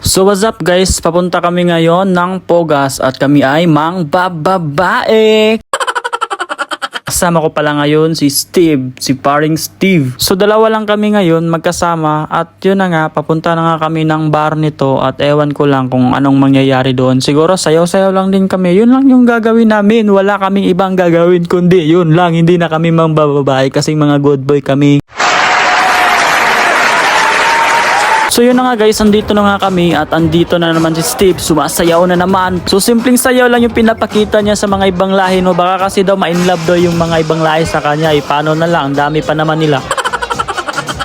So what's up guys, papunta kami ngayon ng Pogas at kami ay mang bababae. Kasama ko pala ngayon si Steve, si paring Steve. So dalawa lang kami ngayon magkasama at yun na nga, papunta na nga kami ng bar nito at ewan ko lang kung anong mangyayari doon. Siguro sayaw-sayaw lang din kami, yun lang yung gagawin namin. Wala kaming ibang gagawin kundi yun lang, hindi na kami mang bababae kasi mga good boy kami. So yun na nga guys, andito na nga kami at andito na naman si Steve, sumasayaw na naman. So simpleng sayaw lang yung pinapakita niya sa mga ibang lahi, no? Baka kasi daw ma-inlove daw yung mga ibang lahi sa kanya, paano na lang, ang dami pa naman nila.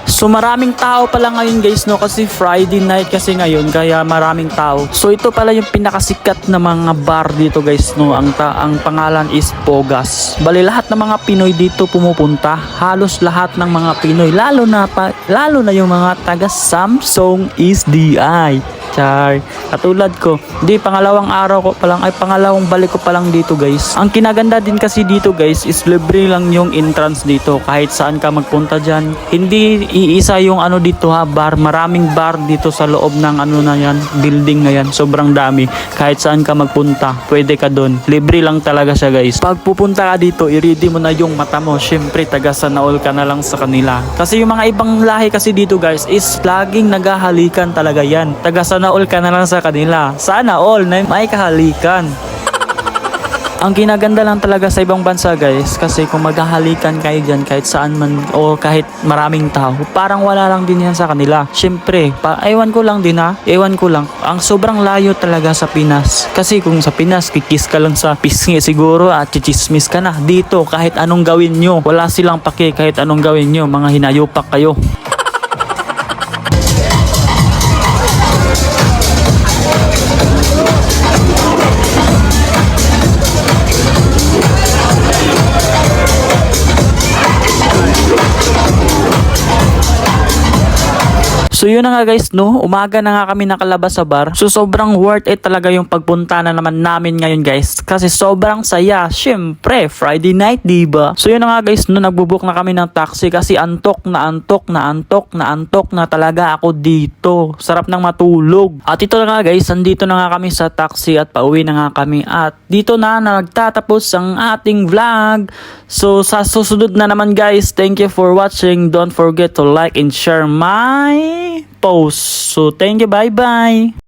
So maraming tao pala ngayon guys, no, kasi Friday night kasi ngayon kaya maraming tao. So ito pala yung pinakasikat na mga bar dito guys, no. Ang pangalan is Pogas. Bali lahat ng mga Pinoy dito pumupunta. Halos lahat ng mga Pinoy, lalo na yung mga taga Samsung SDI. Char. Katulad ko, pangalawang araw ko pa lang, pangalawang balik ko pa lang dito guys. Ang kinaganda din kasi dito guys is libre lang yung entrance dito kahit saan ka magpunta dyan. Hindi iisa yung ano dito ha, bar. Maraming bar dito sa loob ng ano na yan, building na yan. Sobrang dami. Kahit saan ka magpunta, pwede ka doon. Libre lang talaga siya guys. Pag pupunta ka dito, i-ready mo na yung mata mo. Syempre, taga sana all ka na lang sa kanila. Kasi yung mga ibang lahi kasi dito guys is laging naghahalikan talaga yan. Taga sana all ka na lang sa kanila. Sana all na may kahalikan. Ang kinaganda lang talaga sa ibang bansa guys, kasi kung maghahalikan kayo dyan kahit saan man o kahit maraming tao, parang wala lang din yan sa kanila. Syempre, ewan ko lang din ha, ewan ko lang, ang sobrang layo talaga sa Pinas. Kasi kung sa Pinas, kikis ka lang sa pisngi siguro at chichismis ka na. Dito, kahit anong gawin nyo, wala silang pake kahit anong gawin nyo, mga hinayupak kayo. So yun na nga guys, no, umaga na nga kami nakalabas sa bar. So sobrang worth it talaga yung pagpunta na naman namin ngayon guys, kasi sobrang saya. Syempre, Friday night, diba? So yun na nga guys, no, nagbubook na kami ng taxi kasi antok na talaga ako dito. Sarap ng matulog. At ito na nga guys, andito na nga kami sa taxi at pauwi na nga kami. At dito na nagtatapos ang ating vlog. So sa susunod na naman guys, thank you for watching. Don't forget to like and share my post. So thank you, bye bye.